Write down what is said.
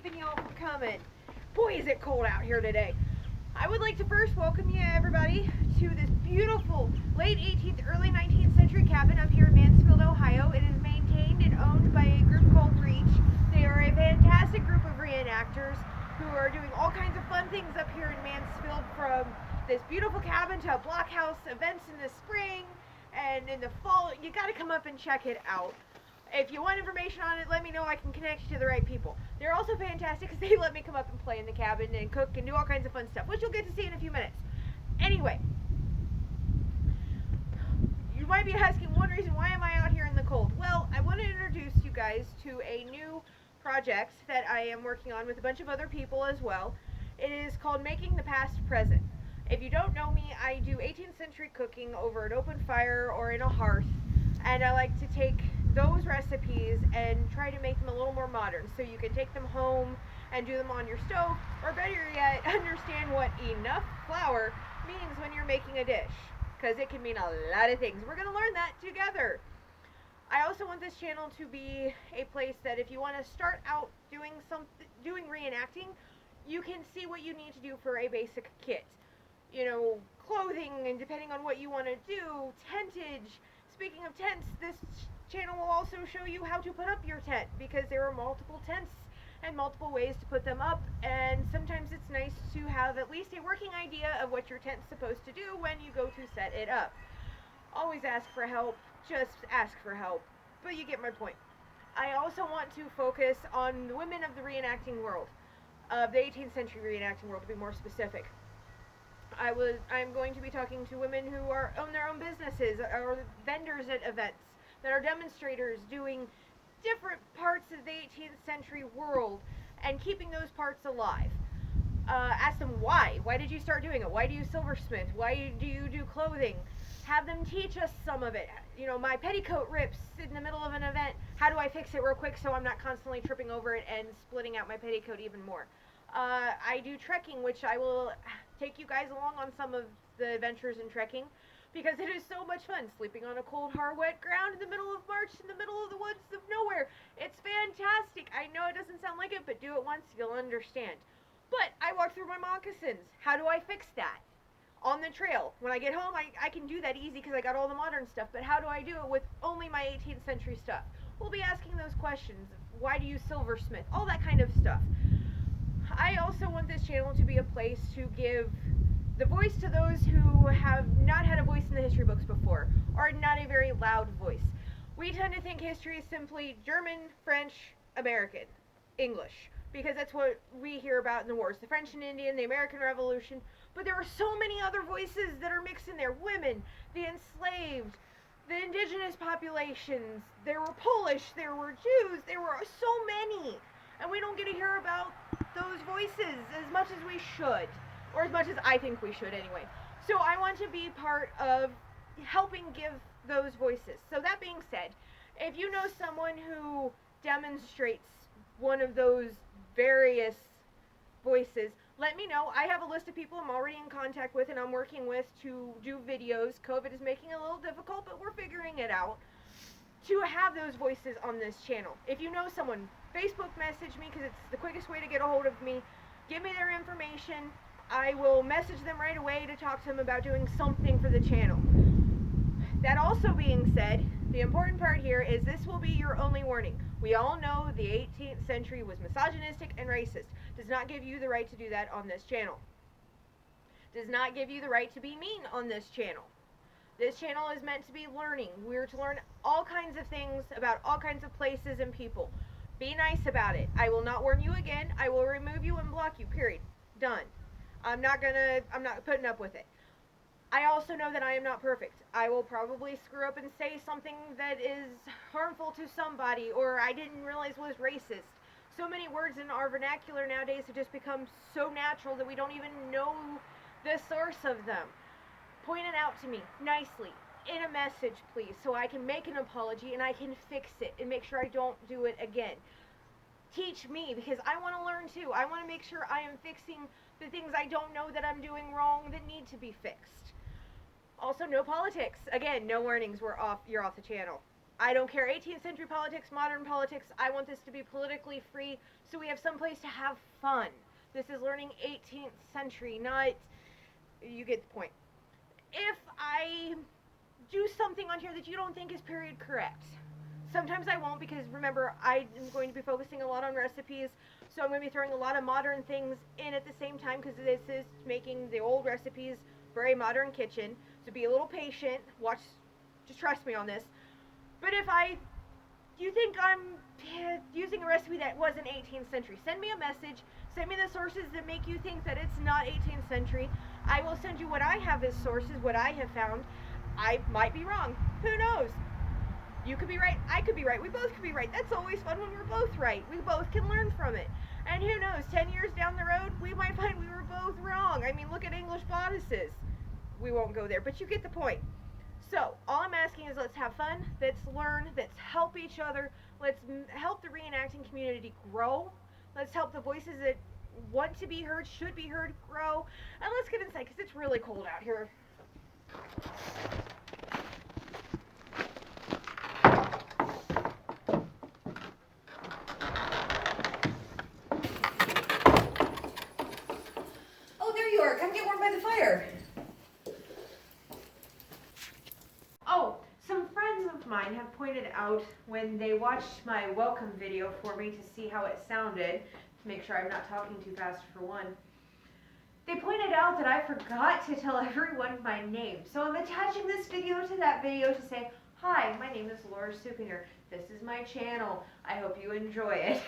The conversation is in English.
keeping y'all from coming. Boy, is it cold out here today. I would like to first welcome you, everybody, to this beautiful late 18th, early 19th century cabin up here in Mansfield, Ohio. It is maintained and owned by a group called Reach. They are a fantastic group of reenactors who are doing all kinds of fun things up here in Mansfield, from this beautiful cabin to blockhouse events in the spring and in the fall. You got to come up and check it out. If you want information on it, let me know. I can connect you to the right people. They're also fantastic because they let me come up and play in the cabin and cook and do all kinds of fun stuff, which you'll get to see in a few minutes. Anyway, you might be asking one reason why am I out here in the cold. Well, I want to introduce you guys to a new project that I am working on with a bunch of other people as well. It is called Making the Past Present. If you don't know me, I do 18th century cooking over an open fire or in a hearth, and I like to take those recipes and try to make them a little more modern so you can take them home and do them on your stove, or better yet, understand what enough flour means when you're making a dish, because it can mean a lot of things. We're going to learn that together. I also want this channel to be a place that if you want to start out doing reenacting, you can see what you need to do for a basic kit. You know, clothing, and depending on what you want to do, tentage. Speaking of tents, this channel will also show you how to put up your tent, because there are multiple tents and multiple ways to put them up, and sometimes it's nice to have at least a working idea of what your tent's supposed to do when you go to set it up. Always ask for help, just ask for help, but you get my point. I also want to focus on the women of the reenacting world, of the 18th century reenacting world to be more specific. I'm going to be talking to women who own their own businesses, or vendors at events, that are demonstrators doing different parts of the 18th century world and keeping those parts alive. Ask them why. Why did you start doing it? Why do you silversmith? Why do you do clothing? Have them teach us some of it. You know, my petticoat rips in the middle of an event. How do I fix it real quick so I'm not constantly tripping over it and splitting out my petticoat even more? I do trekking, which I will take you guys along on some of the adventures in trekking, because it is so much fun sleeping on a cold, hard, wet ground in the middle of March in the middle of the woods of nowhere. It's fantastic. I know it doesn't sound like it, but do it once, you'll understand. But I walk through my moccasins. How do I fix that? On the trail. When I get home, I can do that easy because I got all the modern stuff, but how do I do it with only my 18th century stuff? We'll be asking those questions. Why do you silversmith? All that kind of stuff. I also want this channel to be a place to give the voice to those who have not had a voice in the history books before, or not a very loud voice. We tend to think history is simply German, French, American, English, because that's what we hear about in the wars, the French and Indian, the American Revolution, but there are so many other voices that are mixed in there. Women, the enslaved, the indigenous populations, there were Polish, there were Jews, there were so many, and we don't get to hear about those voices as much as we should, or as much as I think we should anyway. So I want to be part of helping give those voices. So that being said, if you know someone who demonstrates one of those various voices, let me know. I have a list of people I'm already in contact with and I'm working with to do videos. COVID is making it a little difficult, but we're figuring it out, to have those voices on this channel. If you know someone, Facebook message me, because it's the quickest way to get a hold of me. Give me their information. I will message them right away to talk to them about doing something for the channel. That also being said, the important part here is this will be your only warning. We all know the 18th century was misogynistic and racist. Does not give you the right to do that on this channel. Does not give you the right to be mean on this channel. This channel is meant to be learning. We're to learn all kinds of things about all kinds of places and people. Be nice about it. I will not warn you again. I will remove you and block you, period. Done. I'm not putting up with it. I also know that I am not perfect. I will probably screw up and say something that is harmful to somebody, or I didn't realize was racist. So many words in our vernacular nowadays have just become so natural that we don't even know the source of them. Point it out to me nicely in a message, please, so I can make an apology and I can fix it and make sure I don't do it again. Teach me, because I want to learn too. I want to make sure I am fixing the things I don't know that I'm doing wrong that need to be fixed. Also, no politics. Again, no warnings. You're off the channel. I don't care 18th century politics, modern politics. I want this to be politically free so we have some place to have fun. This is learning 18th century, not, you get the point. If I do something on here that you don't think is period correct, sometimes I won't, because remember, I am going to be focusing a lot on recipes, so I'm going to be throwing a lot of modern things in at the same time, because this is making the old recipes very modern kitchen. So be a little patient. Watch, just trust me on this. But if you think I'm using a recipe that wasn't 18th century, send me a message. Send me the sources that make you think that it's not 18th century. I will send you what I have as sources, what I have found. I might be wrong. Who knows? You could be right, I could be right, we both could be right. That's always fun when we're both right. We both can learn from it. And who knows, 10 years down the road, we might find we were both wrong. I mean, look at English bodices. We won't go there, but you get the point. So, all I'm asking is let's have fun, let's learn, let's help each other, let's help the reenacting community grow, let's help the voices that want to be heard, should be heard, grow, and let's get inside, because it's really cold out here. Oh, there you are. Come get warm by the fire. Oh, some friends of mine have pointed out when they watched my welcome video for me to see how it sounded, to make sure I'm not talking too fast for one, they pointed out that I forgot to tell everyone my name. So I'm attaching this video to that video to say, hi, my name is Laura Supinger. This is my channel. I hope you enjoy it.